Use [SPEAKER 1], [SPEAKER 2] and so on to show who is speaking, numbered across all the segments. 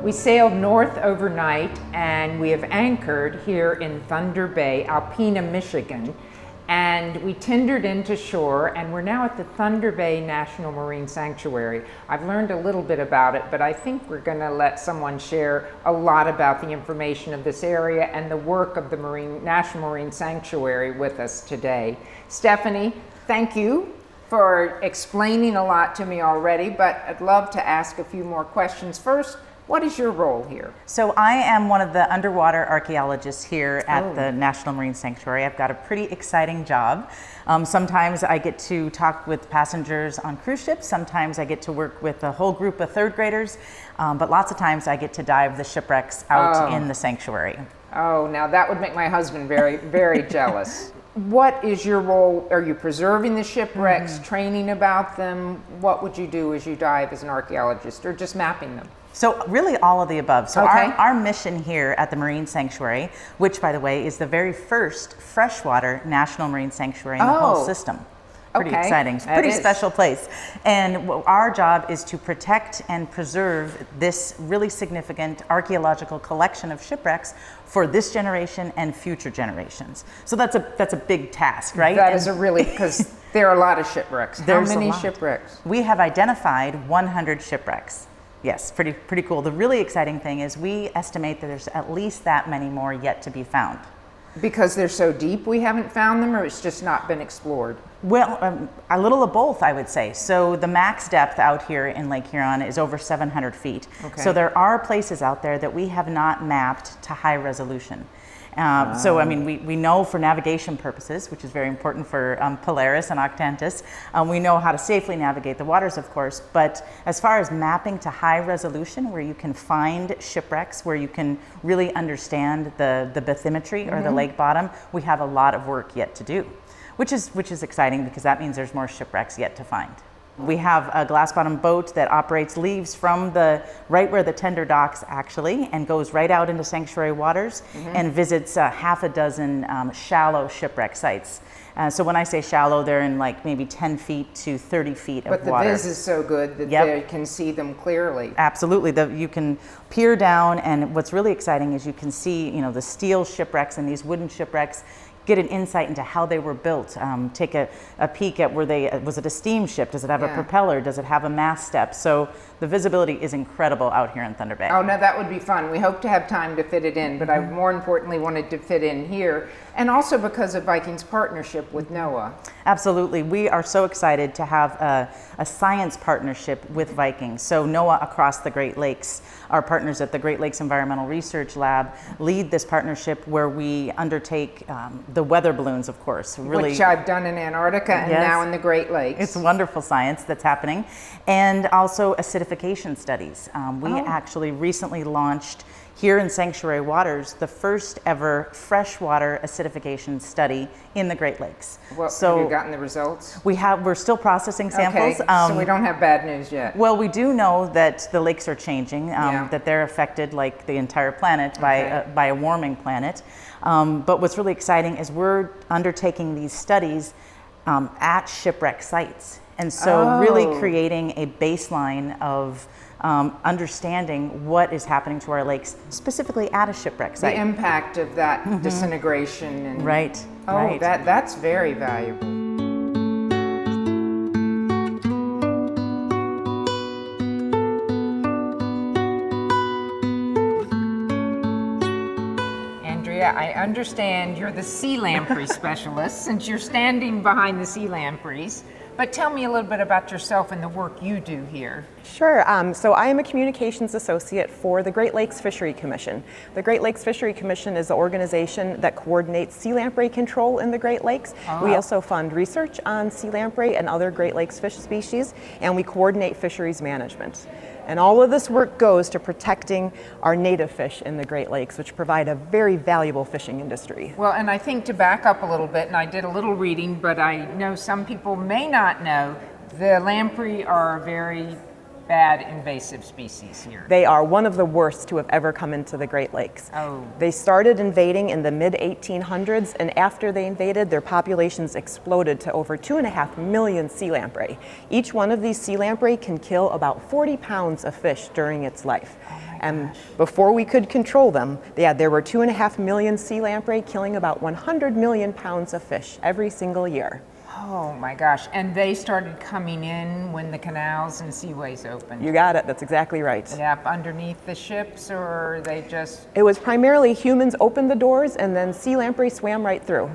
[SPEAKER 1] We sailed north overnight and we have anchored here in Thunder Bay, Alpena, Michigan. And we tendered into shore, and we're now at the Thunder Bay National Marine Sanctuary. I've learned a little bit about it, but I think we're going to let someone share a lot about the information of this area and the work of the National Marine Sanctuary with us today. Stephanie, thank you for explaining a lot to me already, but I'd love to ask a few more questions. First, what is your role here?
[SPEAKER 2] So I am one of the underwater archaeologists here at the National Marine Sanctuary. I've got a pretty exciting job. Sometimes I get to talk with passengers on cruise ships. Sometimes I get to work with a whole group of third graders. But lots of times I get to dive the shipwrecks out in the sanctuary.
[SPEAKER 1] Oh, now that would make my husband very, very jealous. What is your role? Are you preserving the shipwrecks, training about them? What would you do as you dive as an archaeologist, or just mapping them?
[SPEAKER 2] So really all of the above. So our mission here at the Marine Sanctuary, which by the way is the very first freshwater National Marine Sanctuary in the whole system. Pretty exciting, pretty special place. And our job is to protect and preserve this really significant archaeological collection of shipwrecks for this generation and future generations. So that's a big task, right?
[SPEAKER 1] That is a really, because there are a lot of shipwrecks. How many shipwrecks?
[SPEAKER 2] We have identified 100 shipwrecks. Yes, pretty cool. The really exciting thing is we estimate that there's at least that many more yet to be found.
[SPEAKER 1] Because they're so deep we haven't found them, or it's just not been explored?
[SPEAKER 2] Well, a little of both, I would say. So the max depth out here in Lake Huron is over 700 feet. So there are places out there that we have not mapped to high resolution. So, I mean, we know for navigation purposes, which is very important for Polaris and Octantis, we know how to safely navigate the waters, of course, but as far as mapping to high resolution, where you can find shipwrecks, where you can really understand the bathymetry or the lake bottom, we have a lot of work yet to do, which is exciting because that means there's more shipwrecks yet to find. We have a glass bottom boat that leaves from right where the tender docks actually, and goes right out into sanctuary waters and visits half a dozen shallow shipwreck sites. So when I say shallow, they're in like maybe 10 feet to 30 feet of water.
[SPEAKER 1] But the viz is so good that they can see them clearly.
[SPEAKER 2] Absolutely. You can peer down, and what's really exciting is you can see, the steel shipwrecks and these wooden shipwrecks, get an insight into how they were built. Take a peek at was it a steamship? Does it have a propeller? Does it have a mast step? So the visibility is incredible out here in Thunder Bay.
[SPEAKER 1] Oh, no, that would be fun. We hope to have time to fit it in, but I more importantly wanted to fit in here, and also because of Viking's partnership with NOAA.
[SPEAKER 2] Absolutely. We are so excited to have a science partnership with Viking. So NOAA across the Great Lakes, our partners at the Great Lakes Environmental Research Lab, lead this partnership where we undertake the weather balloons, of course.
[SPEAKER 1] Which I've done in Antarctica and now in the Great Lakes.
[SPEAKER 2] It's wonderful science that's happening. And also acidification studies. We actually recently launched here in sanctuary waters the first ever freshwater acidification study in the Great Lakes.
[SPEAKER 1] Well, have you gotten the results?
[SPEAKER 2] We're still processing samples.
[SPEAKER 1] So we don't have bad news yet.
[SPEAKER 2] Well, we do know that the lakes are changing, that they're affected like the entire planet by a warming planet. But what's really exciting is we're undertaking these studies at shipwreck sites. And so really creating a baseline of understanding what is happening to our lakes, specifically at a shipwreck site.
[SPEAKER 1] The impact of that disintegration. And,
[SPEAKER 2] right.
[SPEAKER 1] That's very valuable. Andrea, I understand you're the sea lamprey specialist since you're standing behind the sea lampreys. But tell me a little bit about yourself and the work you do here.
[SPEAKER 3] Sure. So I am a communications associate for the Great Lakes Fishery Commission. The Great Lakes Fishery Commission is the organization that coordinates sea lamprey control in the Great Lakes. We also fund research on sea lamprey and other Great Lakes fish species, and we coordinate fisheries management. And all of this work goes to protecting our native fish in the Great Lakes, which provide a very valuable fishing industry.
[SPEAKER 1] Well, and I think to back up a little bit, and I did a little reading, but I know some people may not know, the lamprey are very bad invasive species here?
[SPEAKER 3] They are one of the worst to have ever come into the Great Lakes.
[SPEAKER 1] Oh.
[SPEAKER 3] They started invading in the mid-1800s, and after they invaded, their populations exploded to over 2.5 million sea lamprey. Each one of these sea lamprey can kill about 40 pounds of fish during its life. And before we could control them, there were 2.5 million sea lamprey killing about 100 million pounds of fish every single year.
[SPEAKER 1] Oh my gosh, and they started coming in when the canals and seaways opened?
[SPEAKER 3] You got it, that's exactly right.
[SPEAKER 1] Yep, underneath the ships, or they just...
[SPEAKER 3] It was primarily humans opened the doors and then sea lamprey swam right through.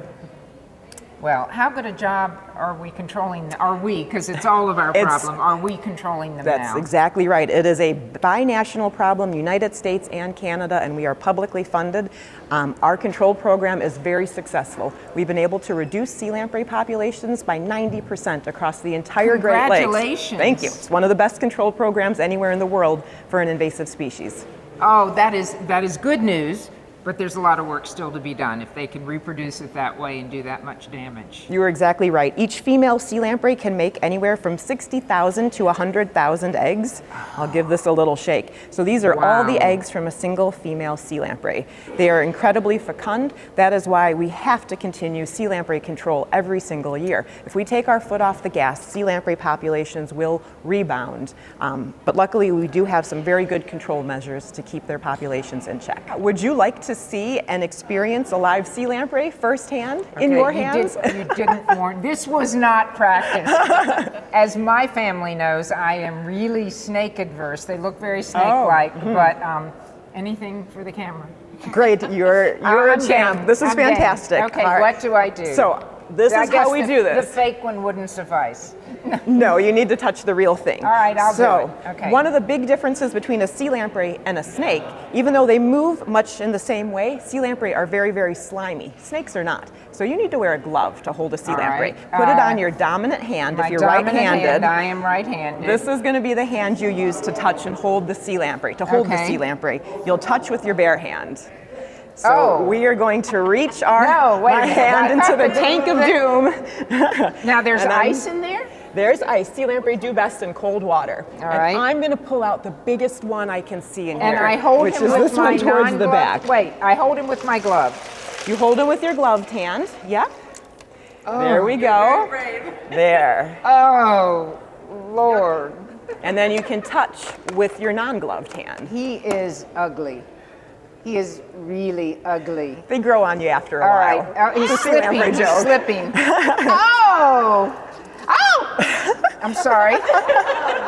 [SPEAKER 1] Well, how good a job are we controlling, because it's all of our problem, are we controlling them now?
[SPEAKER 3] That's exactly right. It is a binational problem, United States and Canada, and we are publicly funded. Our control program is very successful. We've been able to reduce sea lamprey populations by 90% across the entire Great Lakes.
[SPEAKER 1] Congratulations.
[SPEAKER 3] Thank you. It's one of the best control programs anywhere in the world for an invasive species.
[SPEAKER 1] Oh, that is good news. But there's a lot of work still to be done if they can reproduce it that way and do that much damage.
[SPEAKER 3] You are exactly right. Each female sea lamprey can make anywhere from 60,000 to 100,000 eggs. I'll give this a little shake. So these are all the eggs from a single female sea lamprey. They are incredibly fecund. That is why we have to continue sea lamprey control every single year. If we take our foot off the gas, sea lamprey populations will rebound. But luckily we do have some very good control measures to keep their populations in check. Would you like to see and experience a live sea lamprey firsthand in your hands?
[SPEAKER 1] You didn't warn. This was not practice. As my family knows, I am really snake adverse. They look very snake-like, but anything for the camera.
[SPEAKER 3] Great, you're a champ. This is fantastic.
[SPEAKER 1] Game. Okay,
[SPEAKER 3] right.
[SPEAKER 1] what do I do?
[SPEAKER 3] So this is how we do this.
[SPEAKER 1] The fake one wouldn't suffice.
[SPEAKER 3] No, you need to touch the real thing.
[SPEAKER 1] All right, I'll do it. Okay.
[SPEAKER 3] One of the big differences between a sea lamprey and a snake, even though they move much in the same way, sea lamprey are very, very slimy. Snakes are not. So you need to wear a glove to hold a sea lamprey. Put it on your dominant hand if you're right-handed.
[SPEAKER 1] I am right-handed.
[SPEAKER 3] This is going to be the hand you use to touch and hold the sea lamprey, the sea lamprey. You'll touch with your bare hand. So we are going to reach our hand into the tank of doom.
[SPEAKER 1] Now there's ice in there?
[SPEAKER 3] There's ice. Sea lamprey do best in cold water.
[SPEAKER 1] All right.
[SPEAKER 3] I'm going to pull out the biggest one I can see in
[SPEAKER 1] and
[SPEAKER 3] here.
[SPEAKER 1] I hold
[SPEAKER 3] which
[SPEAKER 1] him
[SPEAKER 3] is
[SPEAKER 1] with
[SPEAKER 3] this
[SPEAKER 1] my
[SPEAKER 3] one towards the back.
[SPEAKER 1] Wait, I hold him with my glove.
[SPEAKER 3] You hold him with your gloved hand. Yep. There we go. There.
[SPEAKER 1] Oh, Lord.
[SPEAKER 3] And then you can touch with your non-gloved hand.
[SPEAKER 1] He is ugly. He is really ugly.
[SPEAKER 3] They grow on you after a
[SPEAKER 1] while.
[SPEAKER 3] All
[SPEAKER 1] right. He's slipping. He's slipping. Oh! Oh! I'm sorry.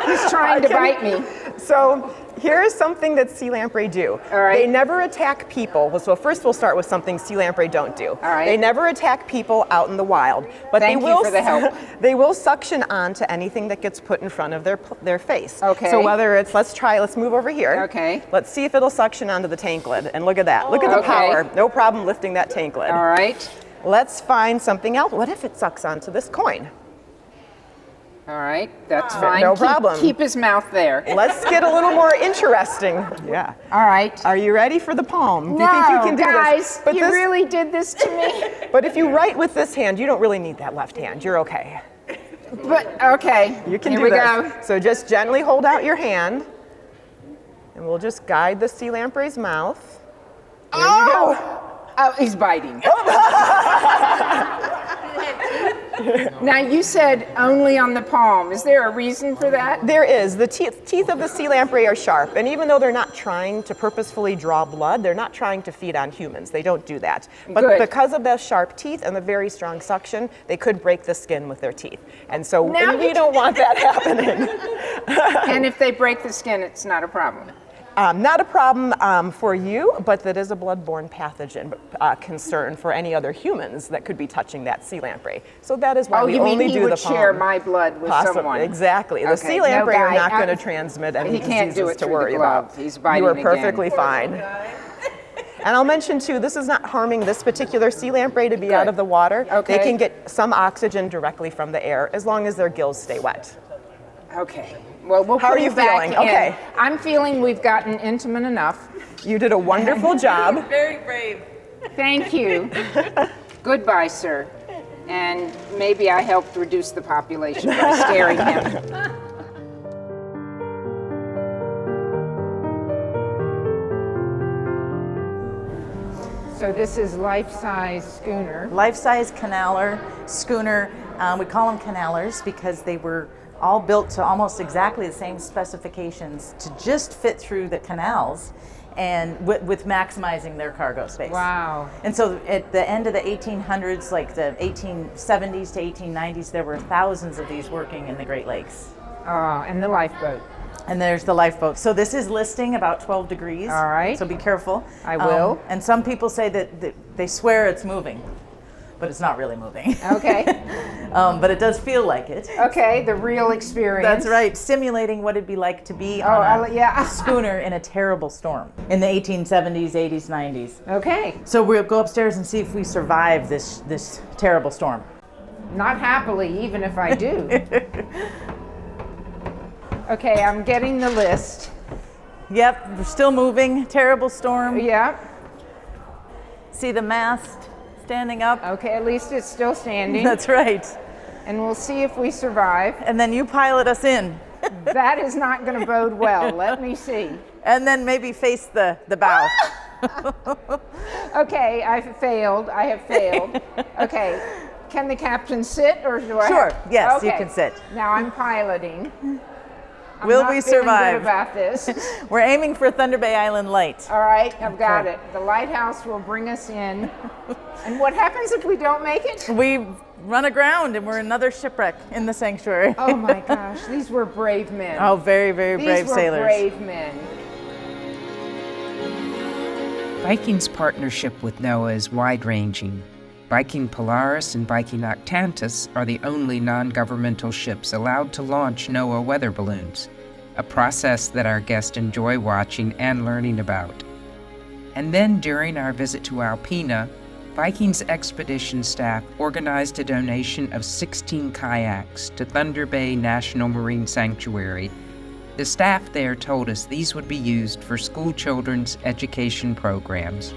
[SPEAKER 1] He's trying to bite me.
[SPEAKER 3] So here's something that sea lamprey do.
[SPEAKER 1] All right.
[SPEAKER 3] They never attack people. So first we'll start with something sea lamprey don't do.
[SPEAKER 1] All right.
[SPEAKER 3] They never attack people out in the wild. But
[SPEAKER 1] Thank
[SPEAKER 3] they will
[SPEAKER 1] you for the help.
[SPEAKER 3] They will suction onto anything that gets put in front of their face.
[SPEAKER 1] Okay.
[SPEAKER 3] So whether it's, let's move over here.
[SPEAKER 1] Okay.
[SPEAKER 3] Let's see if it'll suction onto the tank lid. And look at that. Look at the power. No problem lifting that tank lid.
[SPEAKER 1] All right.
[SPEAKER 3] Let's find something else. What if it sucks onto this coin?
[SPEAKER 1] All right, that's fine.
[SPEAKER 3] No problem.
[SPEAKER 1] Keep his mouth there.
[SPEAKER 3] Let's get a little more interesting. Yeah.
[SPEAKER 1] All right.
[SPEAKER 3] Are you ready for the palm?
[SPEAKER 1] No,
[SPEAKER 3] do you think you can do
[SPEAKER 1] guys,
[SPEAKER 3] this? But
[SPEAKER 1] you really did this to me.
[SPEAKER 3] But if you write with this hand, you don't really need that left hand. You're okay.
[SPEAKER 1] But okay.
[SPEAKER 3] You can
[SPEAKER 1] Here
[SPEAKER 3] do
[SPEAKER 1] we
[SPEAKER 3] this.
[SPEAKER 1] go.
[SPEAKER 3] So just gently hold out your hand, and we'll just guide the sea lamprey's mouth. There you go.
[SPEAKER 1] Oh, he's biting. Now you said only on the palm. Is there a reason for that?
[SPEAKER 3] There is. The teeth of the sea lamprey are sharp, and even though they're not trying to purposefully draw blood, they're not trying to feed on humans. They don't do that. But because of the sharp teeth and the very strong suction, they could break the skin with their teeth. And so we don't want that happening.
[SPEAKER 1] And if they break the skin, it's not a problem.
[SPEAKER 3] Not a problem for you, but that is a blood-borne pathogen concern for any other humans that could be touching that sea lamprey. So that is why we only do the palm.
[SPEAKER 1] He would share my blood with someone.
[SPEAKER 3] Exactly. The sea lamprey are not going to transmit any diseases to worry about.
[SPEAKER 1] He's biting
[SPEAKER 3] You are perfectly fine. And I'll mention too, this is not harming this particular sea lamprey to be out of the water.
[SPEAKER 1] Okay.
[SPEAKER 3] They can get some oxygen directly from the air as long as their gills stay wet.
[SPEAKER 1] Okay. Well, we'll
[SPEAKER 3] How
[SPEAKER 1] put
[SPEAKER 3] are you
[SPEAKER 1] him back
[SPEAKER 3] feeling?
[SPEAKER 1] in.
[SPEAKER 3] Okay.
[SPEAKER 1] I'm feeling we've gotten intimate enough.
[SPEAKER 3] You did a wonderful job.
[SPEAKER 4] Very brave.
[SPEAKER 1] Thank you. Goodbye, sir. And maybe I helped reduce the population by scaring him. So this is life-size schooner.
[SPEAKER 2] Life-size canaler, schooner. We call them canalers because they were all built to almost exactly the same specifications to just fit through the canals and with maximizing their cargo space.
[SPEAKER 1] Wow.
[SPEAKER 2] And so at the end of the 1800s, like the 1870s to 1890s, there were thousands of these working in the Great Lakes.
[SPEAKER 1] Oh, and the lifeboat.
[SPEAKER 2] And there's the lifeboat. So this is listing about 12 degrees.
[SPEAKER 1] All right.
[SPEAKER 2] So be careful.
[SPEAKER 1] I will.
[SPEAKER 2] And some people say that they swear it's moving, but it's not really moving.
[SPEAKER 1] Okay.
[SPEAKER 2] But it does feel like it.
[SPEAKER 1] Okay, the real experience.
[SPEAKER 2] That's right, simulating what it'd be like to be on a schooner in a terrible storm in the 1870s, 80s, 90s.
[SPEAKER 1] Okay.
[SPEAKER 2] So we'll go upstairs and see if we survive this terrible storm.
[SPEAKER 1] Not happily, even if I do. Okay, I'm getting the list.
[SPEAKER 2] Yep, we're still moving, terrible storm.
[SPEAKER 1] Yep.
[SPEAKER 2] See the mast standing up?
[SPEAKER 1] Okay, at least it's still standing.
[SPEAKER 2] That's right.
[SPEAKER 1] And we'll see if we survive.
[SPEAKER 2] And then you pilot us in.
[SPEAKER 1] That is not going to bode well. Let me see.
[SPEAKER 2] And then maybe face the bow.
[SPEAKER 1] Okay, I have failed. Okay, can the captain sit or do I?
[SPEAKER 2] Sure, yes,
[SPEAKER 1] okay.
[SPEAKER 2] you can sit.
[SPEAKER 1] Now I'm piloting.
[SPEAKER 2] Will we survive?
[SPEAKER 1] Good about this.
[SPEAKER 2] We're aiming for Thunder Bay Island Light.
[SPEAKER 1] All right, I've got it. The lighthouse will bring us in. And what happens if we don't make it?
[SPEAKER 2] We run aground and we're another shipwreck in the sanctuary.
[SPEAKER 1] Oh my gosh, these were brave men.
[SPEAKER 2] Oh, very, very brave sailors.
[SPEAKER 1] These were brave men.
[SPEAKER 4] Viking's partnership with NOAA is wide-ranging. Viking Polaris and Viking Octantis are the only non-governmental ships allowed to launch NOAA weather balloons, a process that our guests enjoy watching and learning about. And then during our visit to Alpena, Viking's expedition staff organized a donation of 16 kayaks to Thunder Bay National Marine Sanctuary. The staff there told us these would be used for school children's education programs.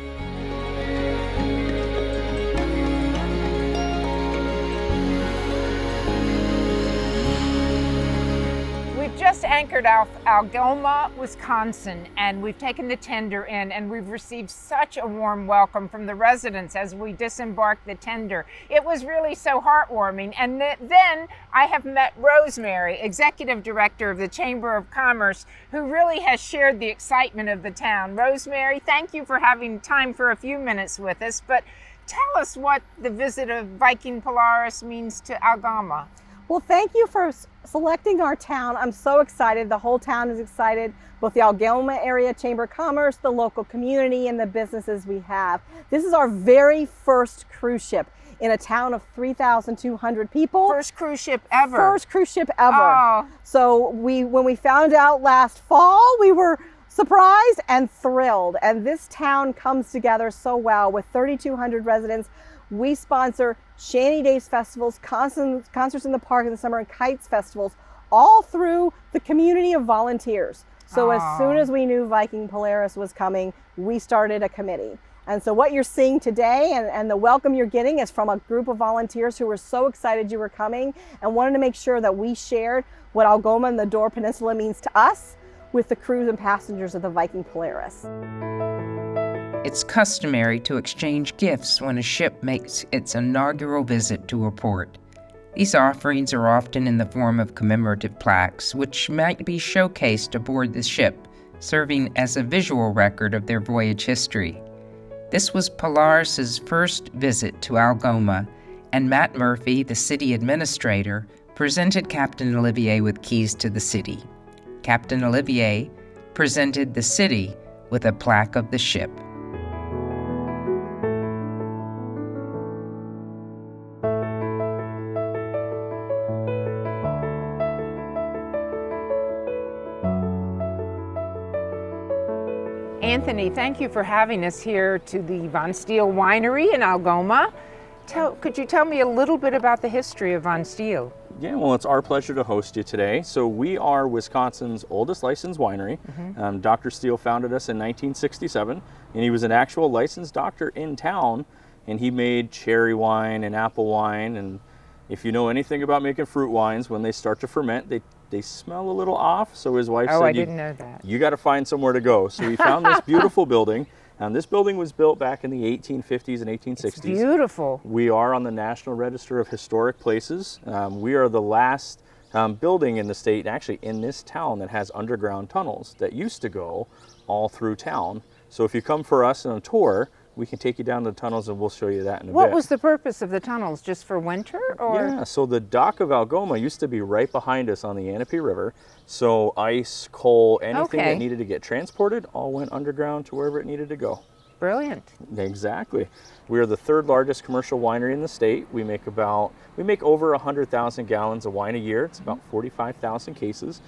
[SPEAKER 1] Just anchored off Algoma, Wisconsin, and we've taken the tender in, and we've received such a warm welcome from the residents as we disembarked the tender. It was really so heartwarming. And then I have met Rosemary, Executive Director of the Chamber of Commerce, who really has shared the excitement of the town. Rosemary, thank you for having time for a few minutes with us, but tell us what the visit of Viking Polaris means to Algoma.
[SPEAKER 5] Well, thank you for selecting our town. I'm so excited. The whole town is excited, both the Algoma Area Chamber of Commerce, the local community, and the businesses we have. This is our very first cruise ship in a town of 3,200 people.
[SPEAKER 1] First cruise ship ever.
[SPEAKER 5] First cruise ship ever.
[SPEAKER 1] Oh.
[SPEAKER 5] So when we found out last fall, we were surprised and thrilled. And this town comes together so well with 3,200 residents. We sponsor Shanty Days festivals, concerts in the park in the summer, and kites festivals, all through the community of volunteers. So as soon as we knew Viking Polaris was coming, we started a committee. And so what you're seeing today and the welcome you're getting is from a group of volunteers who were so excited you were coming and wanted to make sure that we shared what Algoma and the Dore Peninsula means to us with the crews and passengers of the Viking Polaris.
[SPEAKER 4] It's customary to exchange gifts when a ship makes its inaugural visit to a port. These offerings are often in the form of commemorative plaques, which might be showcased aboard the ship, serving as a visual record of their voyage history. This was Polaris's first visit to Algoma, and Matt Murphy, the city administrator, presented Captain Olivier with keys to the city. Captain Olivier presented the city with a plaque of the ship.
[SPEAKER 1] Anthony, thank you for having us here to the Von Stiehl Winery in Algoma. Could you tell me a little bit about the history of Von Stiehl?
[SPEAKER 6] Yeah, well, it's our pleasure to host you today. So we are Wisconsin's oldest licensed winery. Dr. Stiehl founded us in 1967, and he was an actual licensed doctor in town, and he made cherry wine and apple wine. And if you know anything about making fruit wines, when they start to ferment, they smell a little off. So his wife said,
[SPEAKER 1] I didn't know that.
[SPEAKER 6] You got to find somewhere to go. So we found this beautiful building This building was built back in the 1850s and 1860s.
[SPEAKER 1] It's beautiful.
[SPEAKER 6] We are on the National Register of Historic Places. We are the last building in the state, actually in this town, that has underground tunnels that used to go all through town. So if you come for us on a tour, we can take you down the tunnels and we'll show you that in a bit.
[SPEAKER 1] What was the purpose of the tunnels? Just for winter, or?
[SPEAKER 6] Yeah, so the dock of Algoma used to be right behind us on the Ahnapee River. So ice, coal, anything that needed to get transported all went underground to wherever it needed to go.
[SPEAKER 1] Brilliant.
[SPEAKER 6] Exactly. We are the third largest commercial winery in the state. We make over 100,000 gallons of wine a year. It's about 45,000 cases.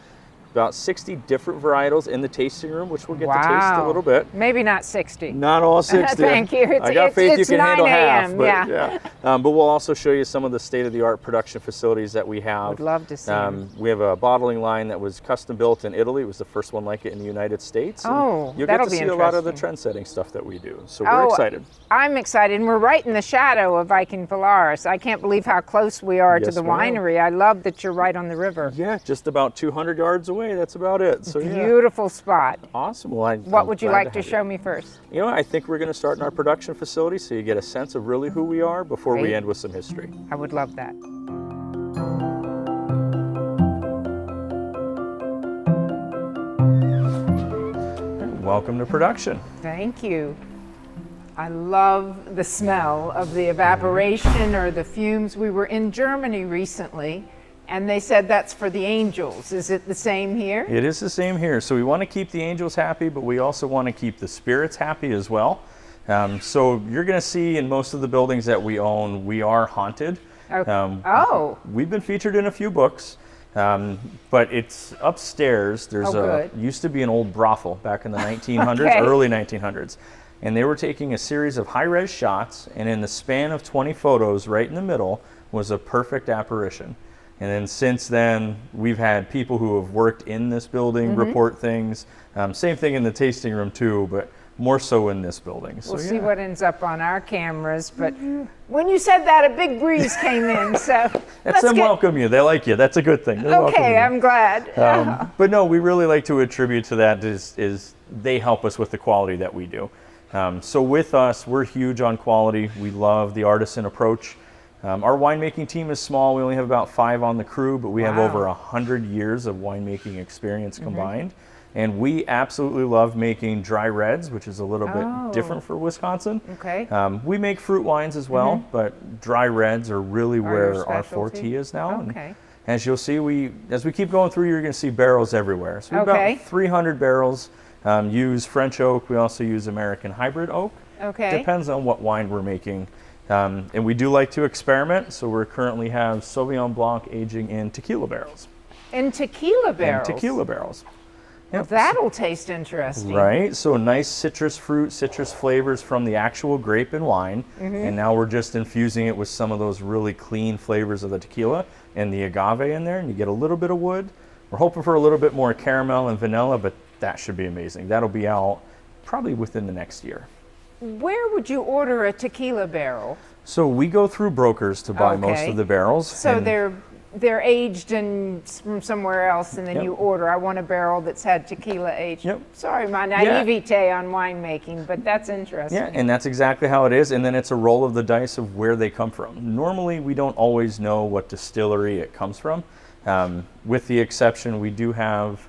[SPEAKER 6] About 60 different varietals in the tasting room, which we'll get to taste a little bit.
[SPEAKER 1] Maybe not 60.
[SPEAKER 6] Not all 60.
[SPEAKER 1] Thank you.
[SPEAKER 6] I got faith you can handle half. But,
[SPEAKER 1] yeah.
[SPEAKER 6] But we'll also show you some of the state-of-the-art production facilities that we have.
[SPEAKER 1] Would love to see them.
[SPEAKER 6] We have a bottling line that was custom built in Italy. It was the first one like it in the United States.
[SPEAKER 1] Oh,
[SPEAKER 6] you'll get to see a lot of the trend-setting stuff that we do. So we're excited.
[SPEAKER 1] I'm excited. And we're right in the shadow of Viking Polaris. I can't believe how close we are to the winery. I love that you're right on the river.
[SPEAKER 6] Yeah, just about 200 yards away. That's about it. So,
[SPEAKER 1] beautiful spot.
[SPEAKER 6] Awesome. Well,
[SPEAKER 1] what would you like to show me first?
[SPEAKER 6] You know, I think we're going to start in our production facility so you get a sense of really who we are before we end with some history.
[SPEAKER 1] I would love that.
[SPEAKER 6] Welcome to production.
[SPEAKER 1] Thank you. I love the smell of the evaporation or the fumes. We were in Germany recently, and they said that's for the angels. Is it the same here?
[SPEAKER 6] It is the same here. So we want to keep the angels happy, but we also want to keep the spirits happy as well. So you're going to see in most of the buildings that we own, we are haunted.
[SPEAKER 1] Okay.
[SPEAKER 6] We've been featured in a few books, but it's upstairs. There's used to be an old brothel back in the 1900s, early 1900s. And they were taking a series of high-res shots, and in the span of 20 photos, right in the middle, was a perfect apparition. And then since then, we've had people who have worked in this building report things. Same thing in the tasting room too, but more so in this building.
[SPEAKER 1] We'll see what ends up on our cameras. But when you said that, a big breeze came in. So
[SPEAKER 6] that's them welcome you. They like you. That's a good thing.
[SPEAKER 1] Okay, I'm glad.
[SPEAKER 6] But no, we really like to attribute to that is they help us with the quality that we do. So with us, we're huge on quality. We love the artisan approach. Our winemaking team is small. We only have about 5 on the crew, but we have over 100 years of winemaking experience combined. And we absolutely love making dry reds, which is a little bit different for Wisconsin.
[SPEAKER 1] Okay.
[SPEAKER 6] We make fruit wines as well, but dry reds are really where our forte is now.
[SPEAKER 1] Okay.
[SPEAKER 6] And as you'll see, as we keep going through, you're going to see barrels everywhere. So we have about 300 barrels. Use French oak. We also use American hybrid oak.
[SPEAKER 1] Okay.
[SPEAKER 6] Depends on what wine we're making. And we do like to experiment, so we currently have Sauvignon Blanc aging in tequila barrels.
[SPEAKER 1] In tequila barrels?
[SPEAKER 6] In tequila barrels.
[SPEAKER 1] Well, that'll taste interesting.
[SPEAKER 6] Right, so nice citrus fruit, citrus flavors from the actual grape and wine, and now we're just infusing it with some of those really clean flavors of the tequila and the agave in there, and you get a little bit of wood. We're hoping for a little bit more caramel and vanilla, but that should be amazing. That'll be out probably within the next year.
[SPEAKER 1] Where would you order a tequila barrel?
[SPEAKER 6] So we go through brokers to buy most of the barrels.
[SPEAKER 1] So they're aged from somewhere else, and then you order. I want a barrel that's had tequila aged.
[SPEAKER 6] Yep.
[SPEAKER 1] Sorry, my naivete on winemaking, but that's interesting.
[SPEAKER 6] Yeah, and that's exactly how it is. And then it's a roll of the dice of where they come from. Normally, we don't always know what distillery it comes from. With the exception, we do have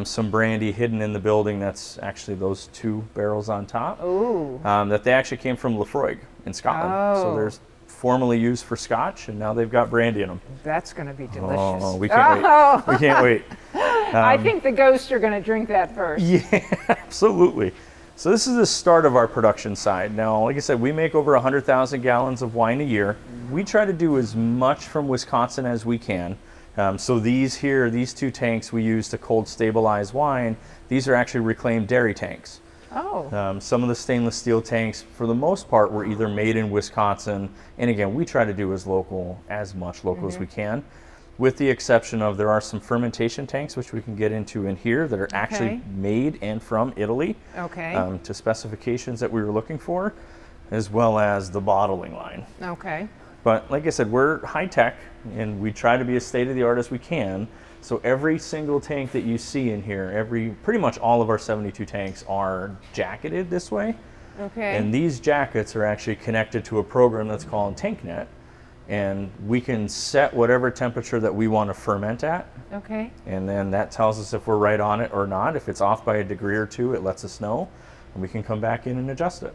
[SPEAKER 6] some brandy hidden in the building. That's actually those 2 barrels on top.
[SPEAKER 1] Ooh.
[SPEAKER 6] That they actually came from Lafroig in Scotland. So they're formerly used for Scotch, and now they've got brandy in them.
[SPEAKER 1] That's going to be delicious.
[SPEAKER 6] Oh, we can't wait. We can't wait.
[SPEAKER 1] I think the ghosts are going to drink that first.
[SPEAKER 6] Yeah, absolutely. So this is the start of our production side. Now, like I said, we make over 100,000 gallons of wine a year. We try to do as much from Wisconsin as we can. So these 2 tanks we use to cold stabilize wine, these are actually reclaimed dairy tanks.
[SPEAKER 1] Oh.
[SPEAKER 6] Some of the stainless steel tanks, for the most part, were either made in Wisconsin, and again, we try to do as much local as we can, with the exception of there are some fermentation tanks, which we can get into in here, that are actually made and from Italy to specifications that we were looking for, as well as the bottling line.
[SPEAKER 1] Okay.
[SPEAKER 6] But like I said, we're high tech, and we try to be as state-of-the-art as we can. So every single tank that you see in here, pretty much all of our 72 tanks are jacketed this way.
[SPEAKER 1] Okay.
[SPEAKER 6] And these jackets are actually connected to a program that's called TankNet, and we can set whatever temperature that we want to ferment at.
[SPEAKER 1] Okay.
[SPEAKER 6] And then that tells us if we're right on it or not. If it's off by a degree or two, it lets us know, and we can come back in and adjust it.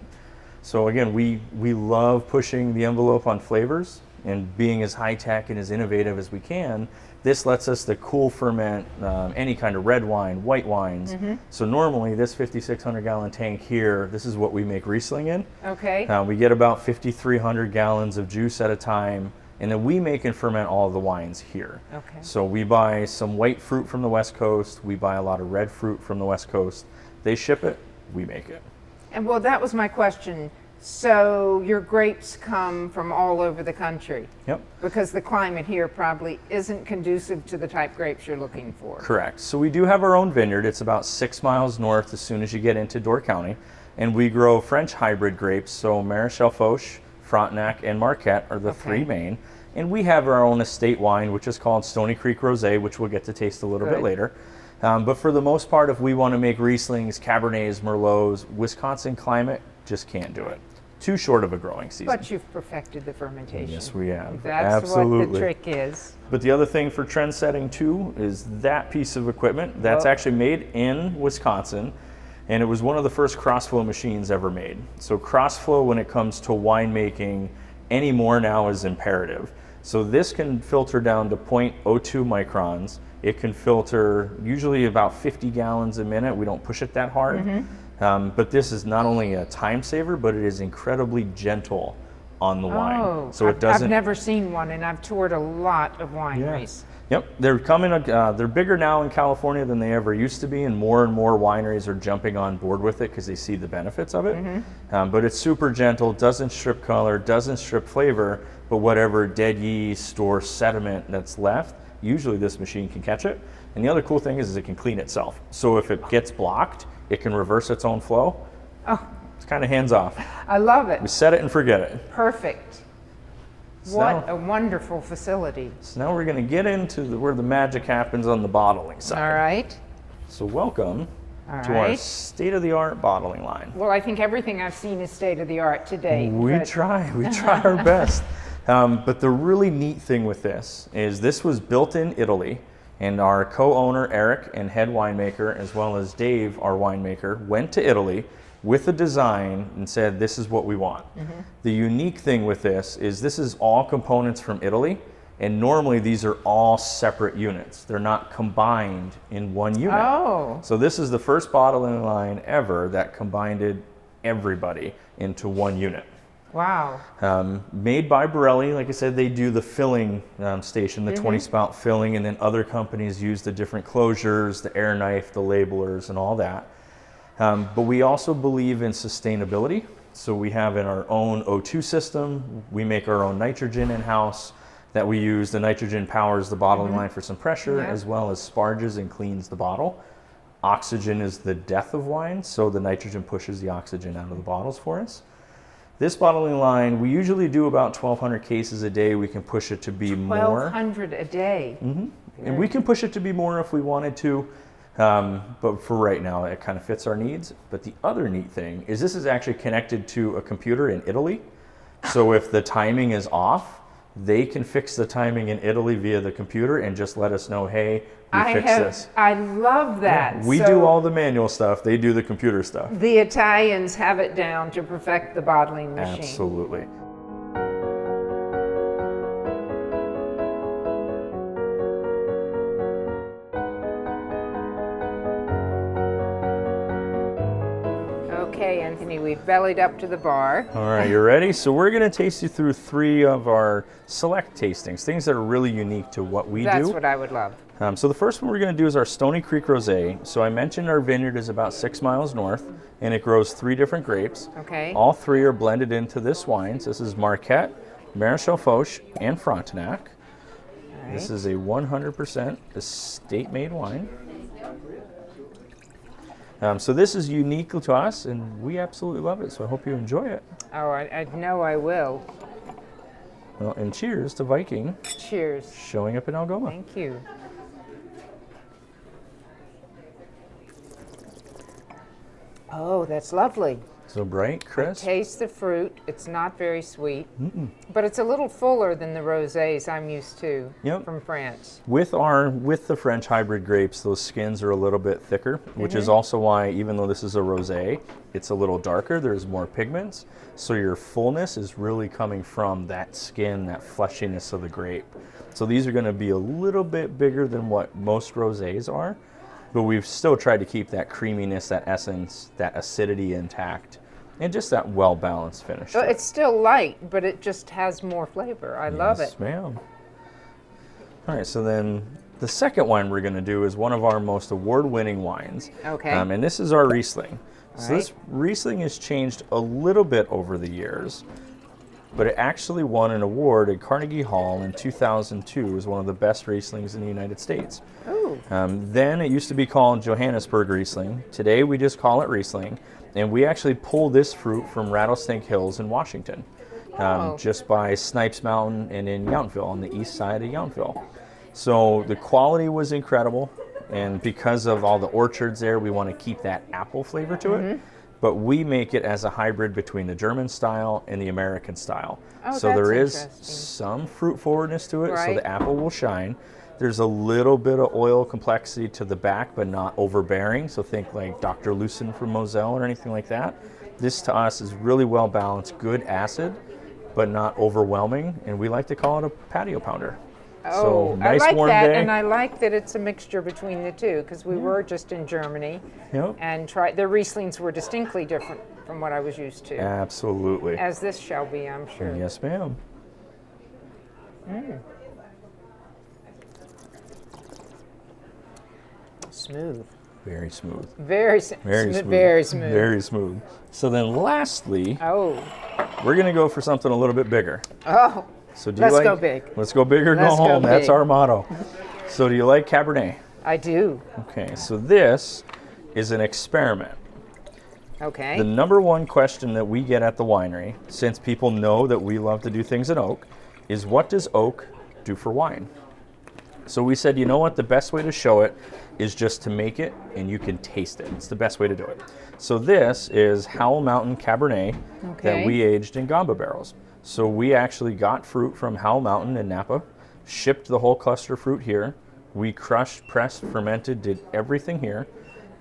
[SPEAKER 6] So again, we love pushing the envelope on flavors and being as high-tech and as innovative as we can. This lets us to cool ferment any kind of red wine, white wines. So normally this 5,600 gallon tank here, this is what we make Riesling in.
[SPEAKER 1] Okay.
[SPEAKER 6] We get about 5,300 gallons of juice at a time, and then we make and ferment all of the wines here.
[SPEAKER 1] Okay.
[SPEAKER 6] So we buy some white fruit from the West Coast, we buy a lot of red fruit from the West Coast. They ship it, we make it.
[SPEAKER 1] And well, that was my question. So your grapes come from all over the country?
[SPEAKER 6] Yep.
[SPEAKER 1] Because the climate here probably isn't conducive to the type grapes you're looking for.
[SPEAKER 6] Correct. So we do have our own vineyard. It's about 6 miles north as soon as you get into Door County. And we grow French hybrid grapes. So Maréchal Foch, Frontenac, and Marquette are the three main. And we have our own estate wine, which is called Stony Creek Rosé, which we'll get to taste a little bit later. But for the most part, if we want to make Rieslings, Cabernets, Merlots, Wisconsin climate just can't do it. Too short of a growing season.
[SPEAKER 1] But you've perfected the fermentation.
[SPEAKER 6] Yes, we have.
[SPEAKER 1] That's
[SPEAKER 6] Absolutely.
[SPEAKER 1] what the trick is.
[SPEAKER 6] But the other thing for trend setting too is that piece of equipment that's actually made in Wisconsin, and it was one of the first crossflow machines ever made. So crossflow when it comes to winemaking anymore now is imperative. So this can filter down to 0.02 microns. It can filter usually about 50 gallons a minute. We don't push it that hard. But this is not only a time saver, but it is incredibly gentle on the wine. So it doesn't.
[SPEAKER 1] I've never seen one, and I've toured a lot of wineries.
[SPEAKER 6] Yep, they're coming. They're bigger now in California than they ever used to be, and more wineries are jumping on board with it because they see the benefits of it. But it's super gentle, doesn't strip color, doesn't strip flavor, but whatever dead yeast or sediment that's left, usually this machine can catch it. And the other cool thing is it can clean itself. So if it gets blocked, it can reverse its own flow. Oh, it's kind of hands off.
[SPEAKER 1] I love it.
[SPEAKER 6] We set it and forget it.
[SPEAKER 1] Perfect.
[SPEAKER 6] So
[SPEAKER 1] what a wonderful facility.
[SPEAKER 6] So now we're going to get into where the magic happens on the bottling side.
[SPEAKER 1] All right.
[SPEAKER 6] So welcome to our state-of-the-art bottling line.
[SPEAKER 1] Well, I think everything I've seen is state-of-the-art today.
[SPEAKER 6] We try our best. But the really neat thing with this was built in Italy, and our co-owner Eric and head winemaker, as well as Dave, our winemaker, went to Italy with a design and said, this is what we want. The unique thing with this is all components from Italy, and normally these are all separate units. They're not combined in one unit.
[SPEAKER 1] Oh.
[SPEAKER 6] So this is the first bottling line ever that combined everybody into one unit.
[SPEAKER 1] Wow.
[SPEAKER 6] Made by Borelli. Like I said, they do the filling station, the 20 spout filling, and then other companies use the different closures, the air knife, the labelers, and all that. But we also believe in sustainability. So we have in our own O2 system, we make our own nitrogen in-house that we use. The nitrogen powers the bottling line for some pressure, as well as sparges and cleans the bottle. Oxygen is the death of wine, so the nitrogen pushes the oxygen out of the bottles for us. This bottling line, we usually do about 1,200 cases a day. We can push it to be more.
[SPEAKER 1] 1,200 a day.
[SPEAKER 6] And we can push it to be more if we wanted to. But for right now, it kind of fits our needs. But the other neat thing is this is actually connected to a computer in Italy. So if the timing is off, they can fix the timing in Italy via the computer and just let us know, hey, we fixed this.
[SPEAKER 1] I love that.
[SPEAKER 6] Yeah, we do all the manual stuff. They do the computer stuff.
[SPEAKER 1] The Italians have it down to perfect the bottling machine.
[SPEAKER 6] Absolutely.
[SPEAKER 1] Okay, Anthony, we've bellied up to the bar.
[SPEAKER 6] All right, you ready? So we're going to taste you through 3 of our select tastings, things that are really unique to what we do.
[SPEAKER 1] That's what I would love.
[SPEAKER 6] So the first one we're going to do is our Stony Creek Rosé. So I mentioned our vineyard is about 6 miles north, and it grows 3 different grapes.
[SPEAKER 1] Okay.
[SPEAKER 6] All 3 are blended into this wine. So this is Marquette, Maréchal Foch, and Frontenac. Right. This is a 100% estate-made wine. So this is unique to us, and we absolutely love it. So I hope you enjoy it.
[SPEAKER 1] Oh, I know I will.
[SPEAKER 6] Well, and cheers to Viking.
[SPEAKER 1] Cheers.
[SPEAKER 6] Showing up in Algoma.
[SPEAKER 1] Thank you. Oh, that's lovely.
[SPEAKER 6] So bright, crisp.
[SPEAKER 1] Taste the fruit. It's not very sweet, but it's a little fuller than the rosés I'm used to from France.
[SPEAKER 6] With the French hybrid grapes, those skins are a little bit thicker, which is also why, even though this is a rosé, it's a little darker. There's more pigments, so your fullness is really coming from that skin, that fleshiness of the grape. So these are going to be a little bit bigger than what most rosés are, but we've still tried to keep that creaminess, that essence, that acidity intact, and just that well-balanced finish.
[SPEAKER 1] So it's still light, but it just has more flavor. I love it.
[SPEAKER 6] Yes, ma'am. All right, so then the second wine we're going to do is one of our most award-winning wines.
[SPEAKER 1] Okay.
[SPEAKER 6] And this is our Riesling. So this Riesling has changed a little bit over the years, but it actually won an award at Carnegie Hall in 2002 as one of the best Rieslings in the United States.
[SPEAKER 1] Ooh.
[SPEAKER 6] Then it used to be called Johannesburg Riesling. Today we just call it Riesling, and we actually pull this fruit from Rattlesnake Hills in Washington, just by Snipes Mountain and in Yountville, on the east side of Yountville. So the quality was incredible, and because of all the orchards there, we want to keep that apple flavor to it. But we make it as a hybrid between the German style and the American style.
[SPEAKER 1] Oh,
[SPEAKER 6] so there
[SPEAKER 1] that's
[SPEAKER 6] is
[SPEAKER 1] interesting.
[SPEAKER 6] some fruit forwardness to it, so
[SPEAKER 1] Right.
[SPEAKER 6] the apple will shine. There's a little bit of oil complexity to the back, but not overbearing. So think like Dr. Lucen from Moselle or anything like that. This to us is really well balanced, good acid, but not overwhelming. And we like to call it a patio pounder.
[SPEAKER 1] Oh,
[SPEAKER 6] So nice
[SPEAKER 1] I like
[SPEAKER 6] warm
[SPEAKER 1] that,
[SPEAKER 6] day.
[SPEAKER 1] and I like that it's a mixture between the two, because we were just in Germany
[SPEAKER 6] Yep.
[SPEAKER 1] and their Rieslings were distinctly different from what I was used to,
[SPEAKER 6] Absolutely.
[SPEAKER 1] as this shall be, I'm sure.
[SPEAKER 6] Yes, ma'am.
[SPEAKER 1] Smooth.
[SPEAKER 6] Very smooth.
[SPEAKER 1] Very
[SPEAKER 6] Very smooth.
[SPEAKER 1] Very smooth.
[SPEAKER 6] Very smooth. So then lastly,
[SPEAKER 1] Oh.
[SPEAKER 6] we're going to go for something a little bit bigger.
[SPEAKER 1] Oh.
[SPEAKER 6] So do you
[SPEAKER 1] Let's
[SPEAKER 6] like,
[SPEAKER 1] go big.
[SPEAKER 6] Let's go big or go
[SPEAKER 1] Let's go
[SPEAKER 6] home. That's
[SPEAKER 1] big.
[SPEAKER 6] our motto. So do you like Cabernet?
[SPEAKER 1] I do.
[SPEAKER 6] Okay, so this is an experiment.
[SPEAKER 1] Okay.
[SPEAKER 6] The number one question that we get at the winery, since people know that we love to do things in oak, is what does oak do for wine? So we said, you know what, the best way to show it is just to make it and you can taste it. It's the best way to do it. So this is Howell Mountain Cabernet that we aged in Gamba barrels. So we actually got fruit from Howell Mountain in Napa, shipped the whole cluster fruit here. We crushed, pressed, fermented, did everything here,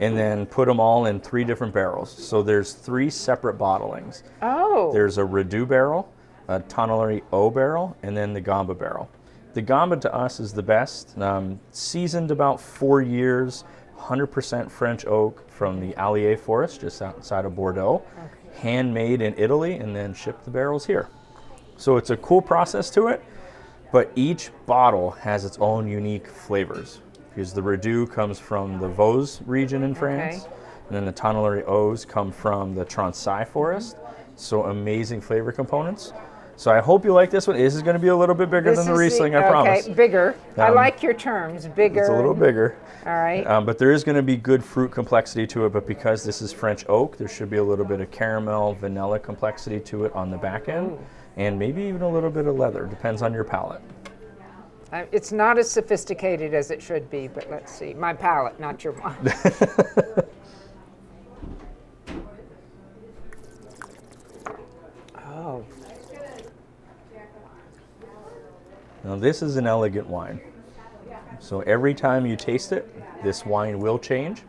[SPEAKER 6] and then put them all in 3 different barrels. So there's 3 separate bottlings.
[SPEAKER 1] Oh.
[SPEAKER 6] There's a Redoux barrel, a Tonnery O barrel, and then the Gamba barrel. The Gamba to us is the best. Seasoned about 4 years, 100% French oak from the Allier forest just outside of Bordeaux. Handmade in Italy and then shipped the barrels here. So it's a cool process to it, but each bottle has its own unique flavors. Because the Redoux comes from the Vosges region in France, and then the Tonnery O's come from the Trancy forest. So amazing flavor components. So I hope you like this one. This is going to be a little bit bigger than the Riesling, I promise.
[SPEAKER 1] Okay, bigger. I like your terms, bigger.
[SPEAKER 6] It's a little bigger.
[SPEAKER 1] All right.
[SPEAKER 6] But there is going to be good fruit complexity to it, but because this is French oak, there should be a little bit of caramel, vanilla complexity to it on the back end, and maybe even a little bit of leather. Depends on your palate.
[SPEAKER 1] It's not as sophisticated as it should be, but let's see. My palate, not your wine. Oh.
[SPEAKER 6] Now this is an elegant wine. So every time you taste it, this wine will change.